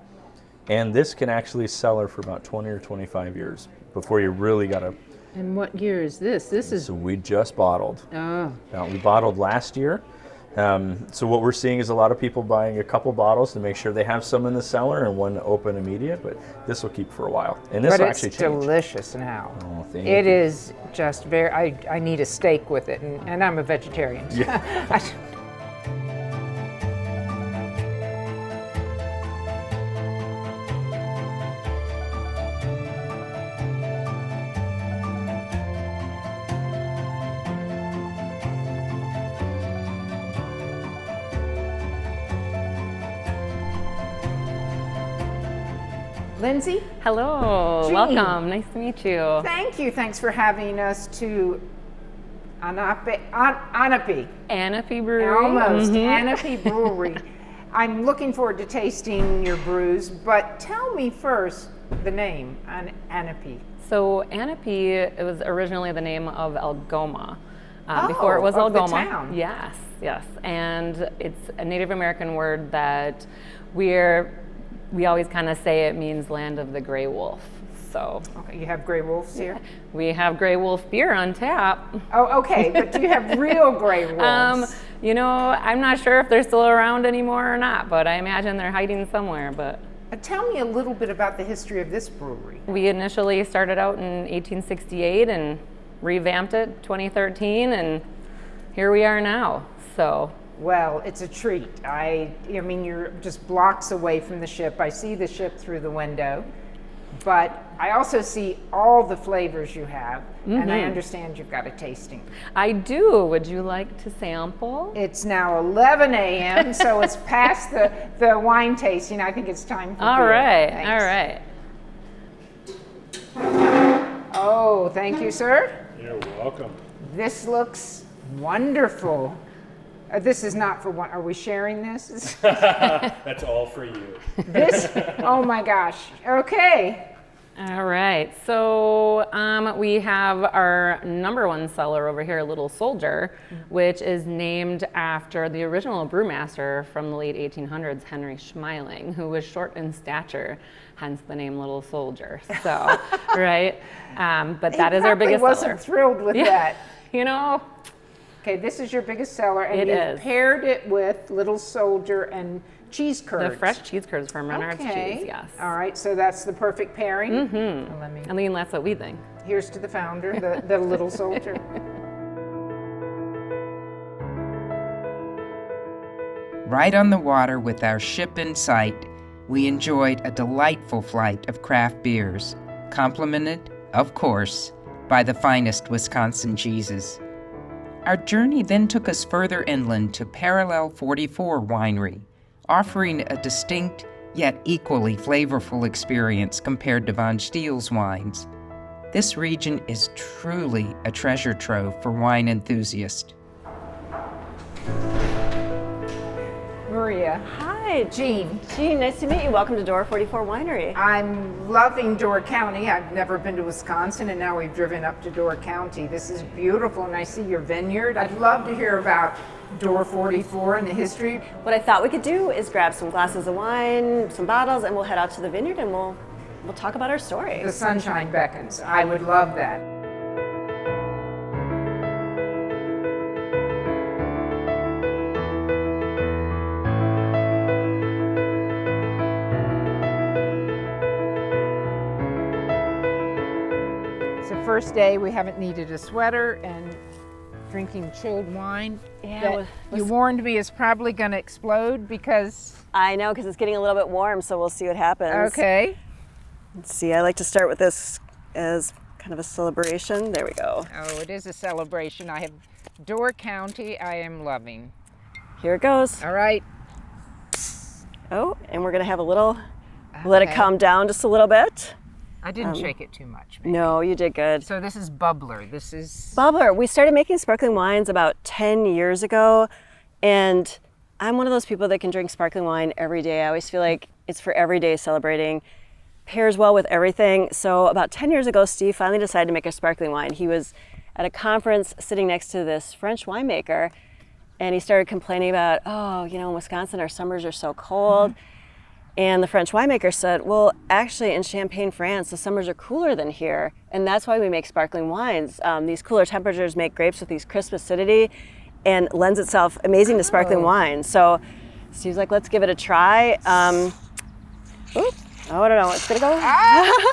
[SPEAKER 6] And this can actually cellar for about 20 or 25 years before you really got to.
[SPEAKER 1] And what year is this? This is.
[SPEAKER 6] So we just bottled.
[SPEAKER 1] Oh.
[SPEAKER 6] We bottled last year. So what we're seeing is a lot of people buying a couple bottles to make sure they have some in the cellar and one to open immediate, but this will keep for a while. And this
[SPEAKER 1] But
[SPEAKER 6] will
[SPEAKER 1] it's
[SPEAKER 6] actually change.
[SPEAKER 1] delicious now.
[SPEAKER 6] Oh, thank
[SPEAKER 1] It
[SPEAKER 6] you.
[SPEAKER 1] is just very. I need a steak with it, and I'm a vegetarian.
[SPEAKER 6] Yeah.
[SPEAKER 1] Lindsay,
[SPEAKER 7] Hello,
[SPEAKER 1] Jean.
[SPEAKER 7] welcome. Nice to meet you.
[SPEAKER 1] thank you. Thanks for having us to Ahnapee
[SPEAKER 7] Ahnapee Brewery.
[SPEAKER 1] Almost. Ahnapee Brewery. I'm looking forward to tasting your brews, but tell me first the name, Ahnapee.
[SPEAKER 7] So Ahnapee, it was originally the name of Algoma. Before it was
[SPEAKER 1] of the
[SPEAKER 7] Algoma.
[SPEAKER 1] town.
[SPEAKER 7] Yes. And it's a Native American word that we always kind of say it means land of the gray wolf. So
[SPEAKER 1] Okay, you have gray wolves here?
[SPEAKER 7] we have gray wolf beer on tap.
[SPEAKER 1] Oh, okay, but do you have real gray wolves?
[SPEAKER 7] I'm not sure if they're still around anymore or not, but I imagine they're hiding somewhere. But
[SPEAKER 1] Tell me a little bit about the history of this brewery.
[SPEAKER 7] we initially started out in 1868 and revamped it 2013, and here we are now. So
[SPEAKER 1] Well, it's a treat. I mean, you're just blocks away from the ship. I see the ship through the window, but I also see all the flavors you have, and I understand you've got a tasting.
[SPEAKER 7] I do. Would you like to sample?
[SPEAKER 1] It's now 11 a.m., so it's past the wine tasting. I think it's time for
[SPEAKER 7] All
[SPEAKER 1] beer.
[SPEAKER 7] right.
[SPEAKER 1] Thanks.
[SPEAKER 7] All right.
[SPEAKER 1] Oh, thank you, sir.
[SPEAKER 8] You're welcome.
[SPEAKER 1] This looks wonderful. This is not for one. Are we sharing this?
[SPEAKER 8] That's all for you.
[SPEAKER 1] This? Oh my gosh. Okay.
[SPEAKER 7] All right. So we have our number one seller over here, Little Soldier, which is named after the original brewmaster from the late 1800s, Henry Schmeling, who was short in stature, hence the name Little Soldier. So, right? But that is our biggest
[SPEAKER 1] wasn't
[SPEAKER 7] seller.
[SPEAKER 1] thrilled with that.
[SPEAKER 7] You know,
[SPEAKER 1] Okay, this is your biggest seller, and
[SPEAKER 7] It
[SPEAKER 1] you've
[SPEAKER 7] is.
[SPEAKER 1] paired it with Little Soldier and cheese curds.
[SPEAKER 7] the fresh cheese curds from Renard's
[SPEAKER 1] Okay.
[SPEAKER 7] Cheese, yes.
[SPEAKER 1] All right, so that's the perfect pairing. Mm-hmm.
[SPEAKER 7] I mean, that's what we think.
[SPEAKER 1] Here's to the founder, the Little Soldier.
[SPEAKER 4] Right on the water with our ship in sight, we enjoyed a delightful flight of craft beers, complemented, of course, by the finest Wisconsin cheeses. Our journey then took us further inland to Parallel 44 Winery, offering a distinct yet equally flavorful experience compared to Von Stiel's wines. This region is truly a treasure trove for wine enthusiasts.
[SPEAKER 1] Maria.
[SPEAKER 9] Hi,
[SPEAKER 1] Jean.
[SPEAKER 9] Jean, nice to meet you. Welcome to Door 44 Winery.
[SPEAKER 1] I'm loving Door County. I've never been to Wisconsin, and now we've driven up to Door County. This is beautiful, and I see your vineyard. I'd love to hear about Door 44 and the history.
[SPEAKER 9] What I thought we could do is grab some glasses of wine, some bottles, and we'll head out to the vineyard and we'll talk about our story.
[SPEAKER 1] The sunshine beckons. I would love that. It's the first day we haven't needed a sweater and drinking chilled wine.
[SPEAKER 9] Yeah,
[SPEAKER 1] that you warned me is probably going to explode because.
[SPEAKER 9] I know, because it's getting a little bit warm, so we'll see what happens.
[SPEAKER 1] Okay.
[SPEAKER 9] Let's see, I like to start with this as kind of a celebration. There we go.
[SPEAKER 1] Oh, it is a celebration. I have Door County I am loving.
[SPEAKER 9] Here it goes.
[SPEAKER 1] All right.
[SPEAKER 9] Oh, and we're going to have a little, let it
[SPEAKER 1] Okay.
[SPEAKER 9] calm down just a little bit.
[SPEAKER 1] I didn't shake it too much. Maybe.
[SPEAKER 9] No, you did good.
[SPEAKER 1] So this is Bubbler. This is.
[SPEAKER 9] Bubbler. We started making sparkling wines about 10 years ago, and I'm one of those people that can drink sparkling wine every day. I always feel like it's for every day celebrating. Pairs well with everything. So about 10 years ago, Steve finally decided to make a sparkling wine. He was at a conference sitting next to this French winemaker, and he started complaining about, oh, you know, in Wisconsin, our summers are so cold. And the French winemaker said, well, actually in Champagne, France, the summers are cooler than here. And that's why we make sparkling wines. These cooler temperatures make grapes with these crisp acidity and lends itself amazing to sparkling wine. So Steve's like, let's give it a try. Oh, I don't know, it's gonna go.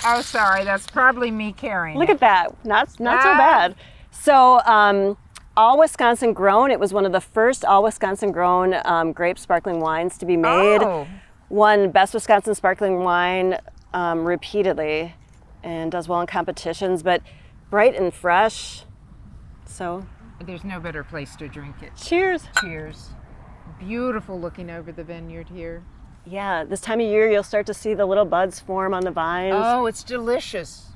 [SPEAKER 1] Oh, sorry. That's probably me carrying.
[SPEAKER 9] Look
[SPEAKER 1] it.
[SPEAKER 9] at that, not so bad. So all Wisconsin grown. It was one of the first all Wisconsin grown grape sparkling wines to be made.
[SPEAKER 1] Oh.
[SPEAKER 9] Won Best Wisconsin Sparkling Wine repeatedly and does well in competitions, but bright and fresh. So,
[SPEAKER 1] There's no better place to drink it.
[SPEAKER 9] cheers.
[SPEAKER 1] Cheers. Beautiful looking over the vineyard here.
[SPEAKER 9] Yeah, this time of year you'll start to see the little buds form on the vines.
[SPEAKER 1] Oh, it's delicious.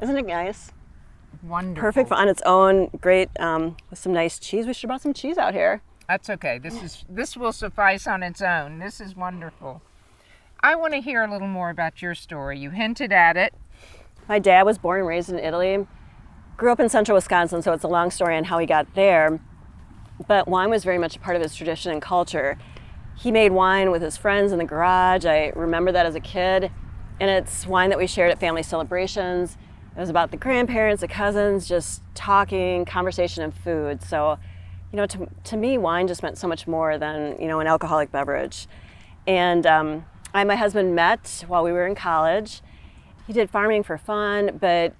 [SPEAKER 9] Isn't it nice?
[SPEAKER 1] Wonderful.
[SPEAKER 9] Perfect on its own. Great with some nice cheese. We should have brought some cheese out here.
[SPEAKER 1] That's okay. This will suffice on its own. This is wonderful. I want to hear a little more about your story. You hinted at it.
[SPEAKER 9] My dad was born and raised in Italy, grew up in central Wisconsin, so it's a long story on how he got there. But wine was very much a part of his tradition and culture. He made wine with his friends in the garage. I remember that as a kid. And it's wine that we shared at family celebrations. It was about the grandparents, the cousins, just talking, conversation, and food. So, to me, wine just meant so much more than, an alcoholic beverage. And I and my husband met while we were in college. He did farming for fun, but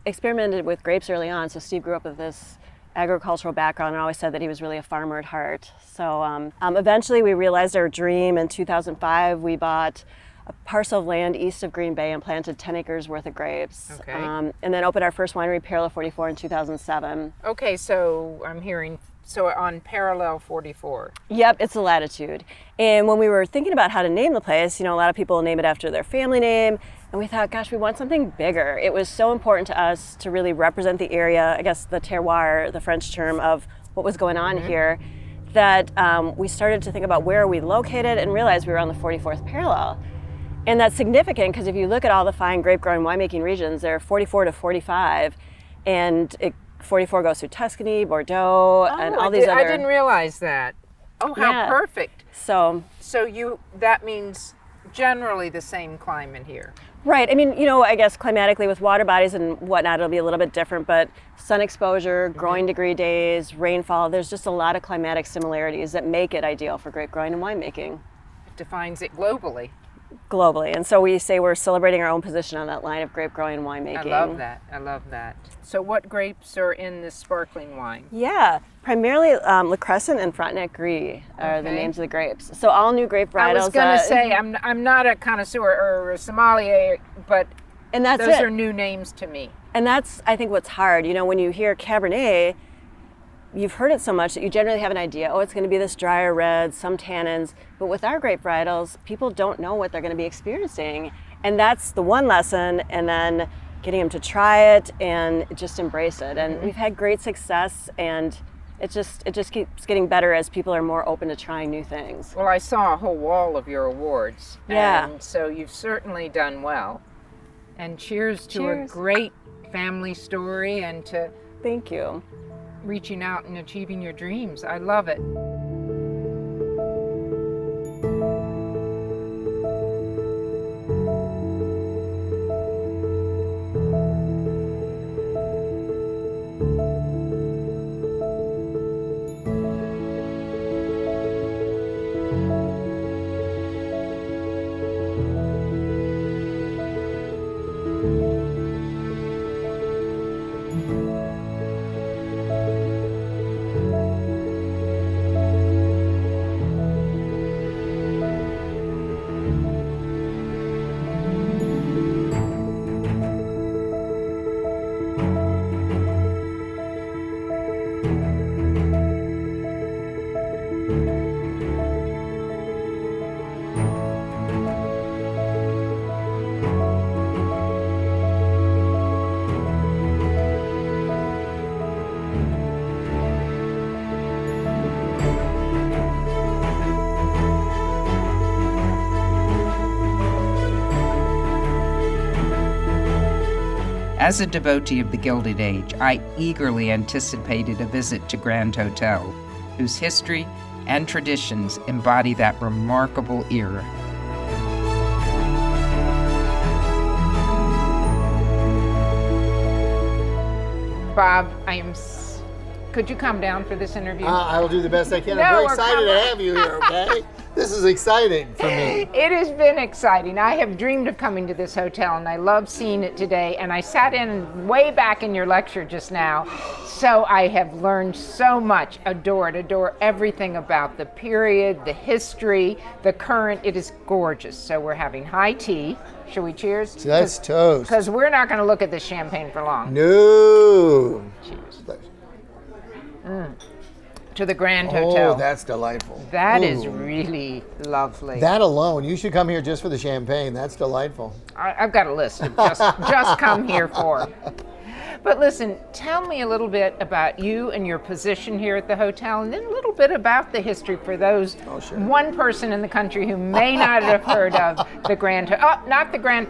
[SPEAKER 9] experimented with grapes early on. So Steve grew up with this agricultural background and always said that he was really a farmer at heart. So eventually we realized our dream. In 2005, we bought a parcel of land east of Green Bay and planted 10 acres worth of grapes.
[SPEAKER 1] Okay.
[SPEAKER 9] And then opened our first winery, Parallel 44, in 2007.
[SPEAKER 1] Okay, so I'm hearing, so on Parallel 44.
[SPEAKER 9] Yep, it's the latitude. And when we were thinking about how to name the place, a lot of people name it after their family name. And we thought, gosh, we want something bigger. It was so important to us to really represent the area, I guess the terroir, the French term of what was going on here, that we started to think about where are we located and realized we were on the 44th parallel. And that's significant because if you look at all the fine grape growing winemaking regions, they're 44 to 45, and 44 goes through Tuscany, Bordeaux, and all these other.
[SPEAKER 1] I didn't realize that. Oh, how
[SPEAKER 9] Yeah.
[SPEAKER 1] perfect.
[SPEAKER 9] So
[SPEAKER 1] That means generally the same climate here.
[SPEAKER 9] right. I mean, I guess climatically with water bodies and whatnot, it'll be a little bit different, but sun exposure, growing degree days, rainfall, there's just a lot of climatic similarities that make it ideal for grape growing and winemaking.
[SPEAKER 1] It defines it globally.
[SPEAKER 9] Globally. And so we say we're celebrating our own position on that line of grape growing and winemaking.
[SPEAKER 1] I love that. So what grapes are in this sparkling wine?
[SPEAKER 9] Yeah, primarily Le Crescent and Frontenac Gris are the
[SPEAKER 1] Okay.
[SPEAKER 9] names of the grapes. So all new grape varietals.
[SPEAKER 1] I was going to say, I'm not a connoisseur or a sommelier, but
[SPEAKER 9] and that's
[SPEAKER 1] those
[SPEAKER 9] it.
[SPEAKER 1] are new names to me.
[SPEAKER 9] And that's, I think, what's hard. When you hear Cabernet, you've heard it so much that you generally have an idea, it's going to be this drier red, some tannins. But with our grape varietals, people don't know what they're going to be experiencing. And that's the one lesson, and then getting them to try it and just embrace it. And we've had great success, and it just keeps getting better as people are more open to trying new things.
[SPEAKER 1] Well, I saw a whole wall of your awards.
[SPEAKER 9] Yeah.
[SPEAKER 1] And so you've certainly done well. And cheers to
[SPEAKER 9] Cheers.
[SPEAKER 1] a great family story and to
[SPEAKER 9] Thank you.
[SPEAKER 1] reaching out and achieving your dreams. I love it.
[SPEAKER 4] As a devotee of the Gilded Age, I eagerly anticipated a visit to Grand Hotel, whose history and traditions embody that remarkable era.
[SPEAKER 1] Bob, could you come down for this interview?
[SPEAKER 10] I will do the best I can.
[SPEAKER 1] No,
[SPEAKER 10] I'm very
[SPEAKER 1] or
[SPEAKER 10] excited
[SPEAKER 1] come
[SPEAKER 10] to
[SPEAKER 1] on.
[SPEAKER 10] have you here, okay? This is exciting for me.
[SPEAKER 1] It has been exciting. I have dreamed of coming to this hotel, and I love seeing it today. And I sat in way back in your lecture just now, so I have learned so much. Adore everything about the period, the history, the current. It is gorgeous. So we're having high tea. Shall we cheers?
[SPEAKER 10] Let's toast.
[SPEAKER 1] Because we're not going to look at this champagne for long.
[SPEAKER 10] No.
[SPEAKER 1] Cheers. To the Grand Hotel.
[SPEAKER 10] Oh, that's delightful.
[SPEAKER 1] That
[SPEAKER 10] Ooh.
[SPEAKER 1] is really lovely.
[SPEAKER 10] That alone, you should come here just for the champagne. That's delightful.
[SPEAKER 1] I've got a list of just come here for. But listen, tell me a little bit about you and your position here at the hotel, and then a little bit about the history for those one person in the country who may not have heard of the Grand Hotel. Oh, not the Grand.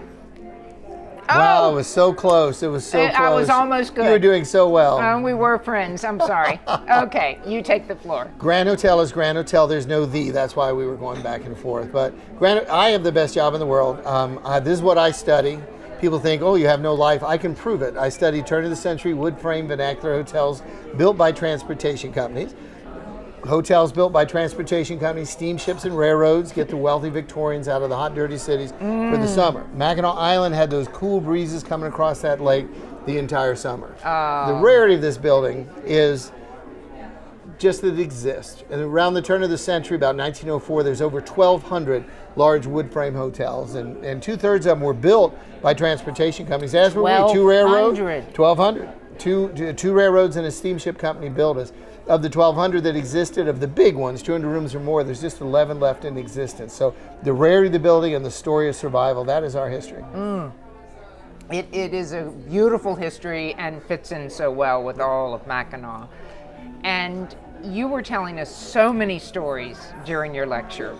[SPEAKER 10] Wow, it was so close. It was so close.
[SPEAKER 1] I was almost good.
[SPEAKER 10] You were doing so well.
[SPEAKER 1] We were friends. I'm sorry. Okay, you take the floor.
[SPEAKER 10] Grand Hotel is Grand Hotel. There's no "the." That's why we were going back and forth. But I have the best job in the world. This is what I study. People think, oh, you have no life. I can prove it. I study turn of the century wood frame vernacular hotels built by transportation companies. Hotels built by transportation companies, steamships and railroads get the wealthy Victorians out of the hot, dirty cities for the summer. Mackinac Island had those cool breezes coming across that lake the entire summer. The rarity of this building is just that it exists. And around the turn of the century, about 1904, there's over 1,200 large wood frame hotels, and 2/3 of them were built by transportation companies, as were we. 2 railroads, 1,200. Two railroads and a steamship company built us. Of the 1,200 that existed, of the big ones, 200 rooms or more, there's just 11 left in existence. So the rarity of the building and the story of survival, that is our history.
[SPEAKER 1] It is a beautiful history and fits in so well with all of Mackinac. And you were telling us so many stories during your lecture,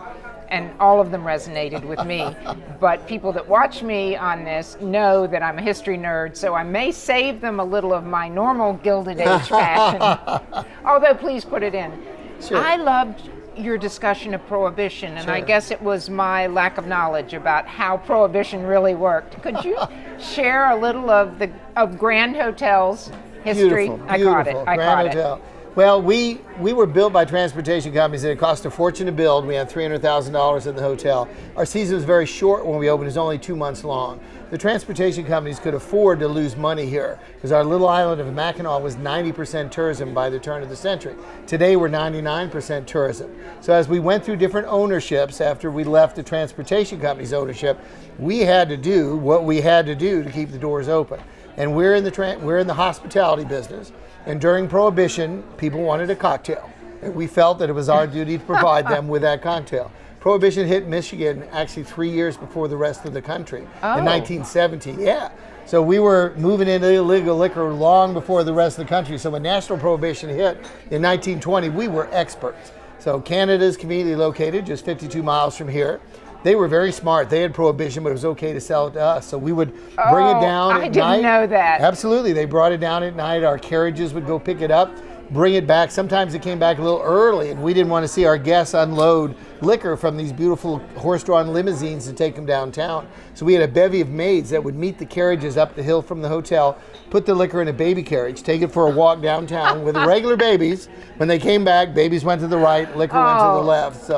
[SPEAKER 1] and all of them resonated with me. But people that watch me on this know that I'm a history nerd, so I may save them a little of my normal Gilded Age fashion. Although, please put it in.
[SPEAKER 10] Sure.
[SPEAKER 1] I loved your discussion of Prohibition, and I guess it was my lack of knowledge about how Prohibition really worked. Could you share a little of Grand Hotel's history?
[SPEAKER 10] Beautiful,
[SPEAKER 1] I caught it. I
[SPEAKER 10] Grand
[SPEAKER 1] caught
[SPEAKER 10] Hotel.
[SPEAKER 1] it.
[SPEAKER 10] Well, we were built by transportation companies, and it cost a fortune to build. We had $300,000 in the hotel. Our season was very short when we opened. It was only 2 months long. The transportation companies could afford to lose money here because our little island of Mackinac was 90% tourism by the turn of the century. Today, we're 99% tourism. So as we went through different ownerships after we left the transportation company's ownership, we had to do what we had to do to keep the doors open. And we're in the hospitality business. And during Prohibition, people wanted a cocktail. And we felt that it was our duty to provide them with that cocktail. Prohibition hit Michigan actually 3 years before the rest of the country in 1917. Yeah. So we were moving into illegal liquor long before the rest of the country. So when national prohibition hit in 1920, we were experts. So Canada's conveniently located just 52 miles from here. They were very smart. They had prohibition, but it was okay to sell it to us. So we would bring it down at night.
[SPEAKER 1] I didn't know that.
[SPEAKER 10] Absolutely. They brought it down at night. Our carriages would go pick it up, bring it back. Sometimes it came back a little early, and we didn't want to see our guests unload liquor from these beautiful horse-drawn limousines to take them downtown. So we had a bevy of maids that would meet the carriages up the hill from the hotel, put the liquor in a baby carriage, take it for a walk downtown with the regular babies. When they came back, babies went to the right, liquor went to the left. So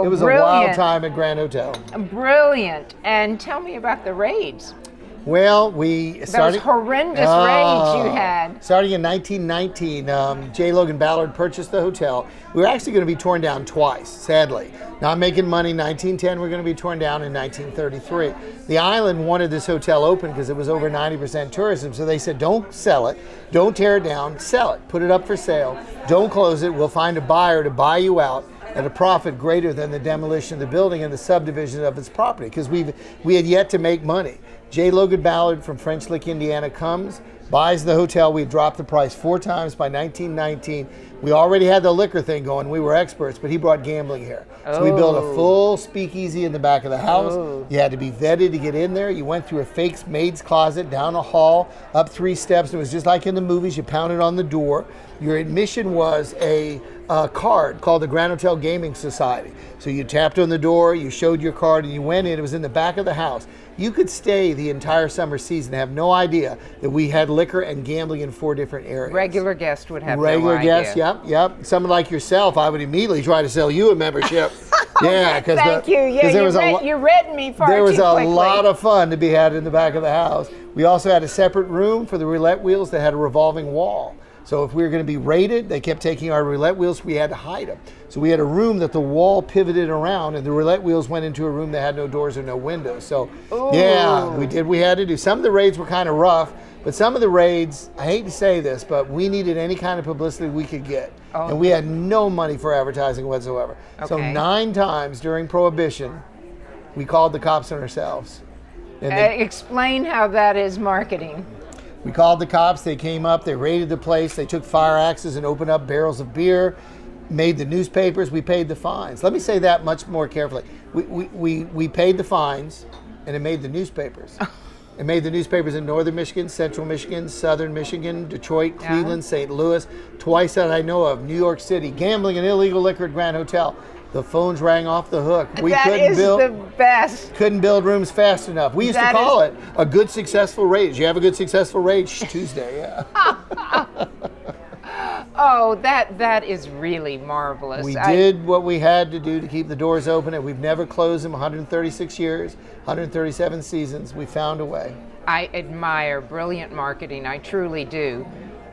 [SPEAKER 10] it was
[SPEAKER 1] brilliant.
[SPEAKER 10] a wild time at Grand Hotel.
[SPEAKER 1] Brilliant. And tell me about the raids.
[SPEAKER 10] Well, we started...
[SPEAKER 1] Those horrendous raids you had.
[SPEAKER 10] Starting in 1919, J. Logan Ballard purchased the hotel. We were actually going to be torn down twice, sadly. Not making money. 1910, we're going to be torn down in 1933. The island wanted this hotel open because it was over 90% tourism, so they said, don't sell it, don't tear it down, sell it, put it up for sale, don't close it, we'll find a buyer to buy you out at a profit greater than the demolition of the building and the subdivision of its property, because we had yet to make money. J. Logan Ballard from French Lick, Indiana comes, buys the hotel. We dropped the price 4 times by 1919. We already had the liquor thing going. We were experts, but he brought gambling here. So we built a full speakeasy in the back of the house. You had to be vetted to get in there. You went through a fake maid's closet, down a hall, up 3 steps. It was just like in the movies. You pounded on the door. Your admission was a card called the Grand Hotel Gaming Society. So you tapped on the door, you showed your card, and you went in. It was in the back of the house. You could stay the entire summer season, have no idea that we had liquor and gambling in 4 different areas.
[SPEAKER 1] Regular guest would have
[SPEAKER 10] Regular
[SPEAKER 1] no
[SPEAKER 10] guests,
[SPEAKER 1] idea.
[SPEAKER 10] yep. Someone like yourself, I would immediately try to sell you a membership. Yeah, because
[SPEAKER 1] Thank you. Yeah, you read me far too quickly.
[SPEAKER 10] There was a lot of fun to be had in the back of the house. We also had a separate room for the roulette wheels that had a revolving wall. So if we were going to be raided, they kept taking our roulette wheels, we had to hide them. So we had a room that the wall pivoted around, and the roulette wheels went into a room that had no doors or no windows. So yeah, we did what we had to do. Some of the raids were kind of rough, but some of the raids, I hate to say this, but we needed any kind of publicity we could get. And we had no money for advertising whatsoever. So 9 times during Prohibition, we called the cops on ourselves. And
[SPEAKER 1] explain how that is marketing.
[SPEAKER 10] We called the cops, they came up, they raided the place, they took fire axes and opened up barrels of beer, made the newspapers, we paid the fines. Let me say that much more carefully. We paid the fines, and it made the newspapers. It made the newspapers in northern Michigan, central Michigan, southern Michigan, Detroit, Cleveland, St. Louis, twice that I know of, New York City, gambling and illegal liquor at Grand Hotel. The phones rang off the hook.
[SPEAKER 1] That is the best.
[SPEAKER 10] Couldn't build rooms fast enough. We used to call it a good successful rage. You have a good successful rage? Tuesday, yeah.
[SPEAKER 1] Oh, that is really marvelous.
[SPEAKER 10] We did what we had to do to keep the doors open, and we've never closed them. 136 years, 137 seasons. We found a way.
[SPEAKER 1] I admire brilliant marketing. I truly do.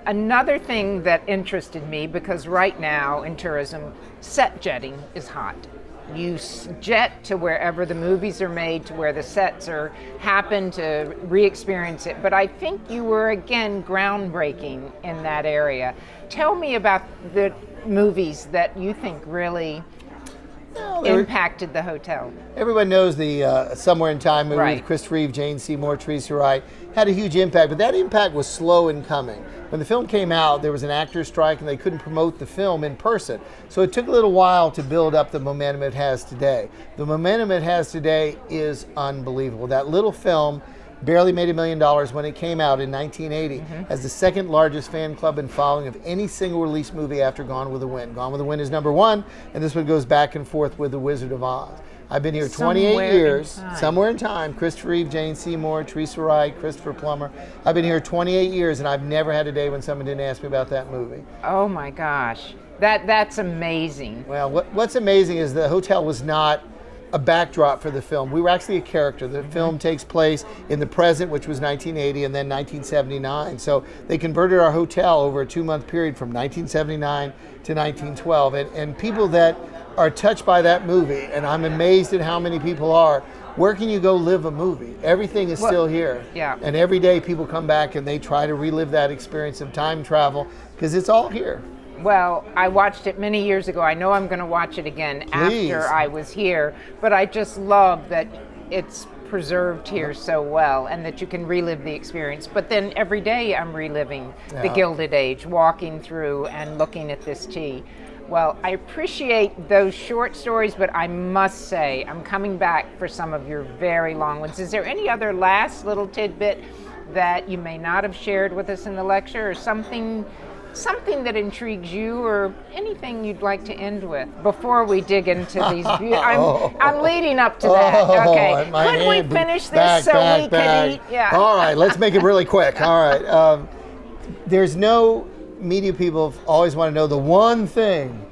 [SPEAKER 1] Another thing that interested me, because right now in tourism, set jetting is hot. You jet to wherever the movies are made, to where the sets are, happen to re-experience it. But I think you were, again, groundbreaking in that area. Tell me about the movies that you think really impacted the hotel.
[SPEAKER 10] Everyone knows the Somewhere in Time movie with Christopher Reeve, Jane Seymour, Teresa Wright. Had a huge impact, but that impact was slow in coming. When the film came out, there was an actor's strike and they couldn't promote the film in person. So it took a little while to build up the momentum it has today. The momentum it has today is unbelievable. That little film barely made $1 million when it came out in 1980 as the second largest fan club and following of any single release movie after Gone with the Wind. Gone with the Wind is #1, and this one goes back and forth with The Wizard of Oz. I've been here 28 years, Somewhere in Time, Christopher Reeve, Jane Seymour, Teresa Wright, Christopher Plummer. I've been here 28 years, and I've never had a day when someone didn't ask me about that movie.
[SPEAKER 1] Oh my gosh, that's amazing.
[SPEAKER 10] Well, what's amazing is the hotel was not a backdrop for the film. We were actually a character. The film takes place in the present, which was 1980, and then 1979. So they converted our hotel over a 2-month period from 1979 to 1912. And people that are touched by that movie, and I'm amazed at how many people are, where can you go live a movie? Everything is still here.
[SPEAKER 1] Yeah.
[SPEAKER 10] And every day people come back and they try to relive that experience of time travel because it's all here.
[SPEAKER 1] Well, I watched it many years ago. I know I'm going to watch it again after I was here, but I just love that it's preserved here so well and that you can relive the experience. But then every day I'm reliving the Gilded Age, walking through and looking at this tea. Well, I appreciate those short stories, but I must say I'm coming back for some of your very long ones. Is there any other last little tidbit that you may not have shared with us in the lecture, or something that intrigues you, or anything you'd like to end with before we dig into these? I'm leading up to that. Okay. Could we finish this so we could eat? Yeah.
[SPEAKER 10] All right, let's make it really quick. All right. There's no media people always want to know the one thing.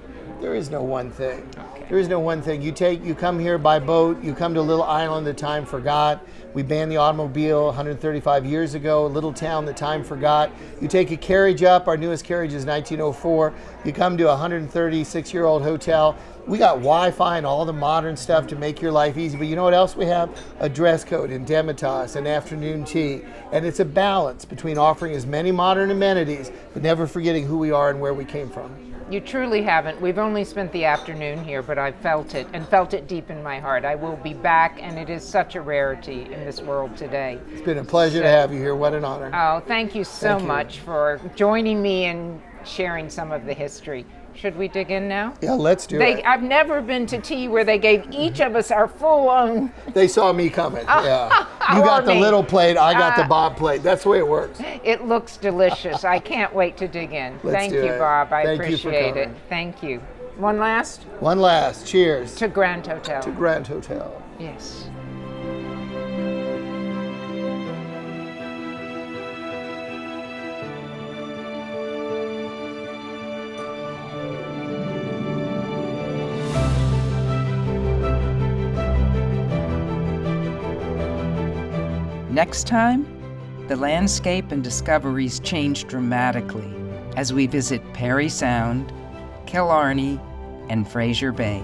[SPEAKER 10] There is no one thing. Okay. There is no one thing. You come here by boat, you come to a little island that time forgot. We banned the automobile 135 years ago, a little town that time forgot. You take a carriage up, our newest carriage is 1904. You come to a 136-year-old hotel. We got Wi-Fi and all the modern stuff to make your life easy, but you know what else we have? A dress code, indemnitas, an afternoon tea. And it's a balance between offering as many modern amenities, but never forgetting who we are and where we came from.
[SPEAKER 1] You truly haven't. We've only spent the afternoon here, but I felt it, and felt it deep in my heart. I will be back, and it is such a rarity in this world today.
[SPEAKER 10] It's been a pleasure to have you here. What an honor.
[SPEAKER 1] Oh, thank you so much for joining me and sharing some of the history. Should we dig in now?
[SPEAKER 10] Yeah, let's do it.
[SPEAKER 1] I've never been to tea where they gave each of us our full own.
[SPEAKER 10] They saw me coming, yeah. You got the little plate, I got the Bob plate. That's the way it works.
[SPEAKER 1] It looks delicious. I can't wait to dig in. Thank you, Bob. I appreciate it. Thank you. One last?
[SPEAKER 10] One last. Cheers.
[SPEAKER 1] To Grand Hotel.
[SPEAKER 10] To Grand Hotel.
[SPEAKER 1] Yes.
[SPEAKER 4] Next time, the landscape and discoveries change dramatically as we visit Parry Sound, Killarney, and Fraser Bay.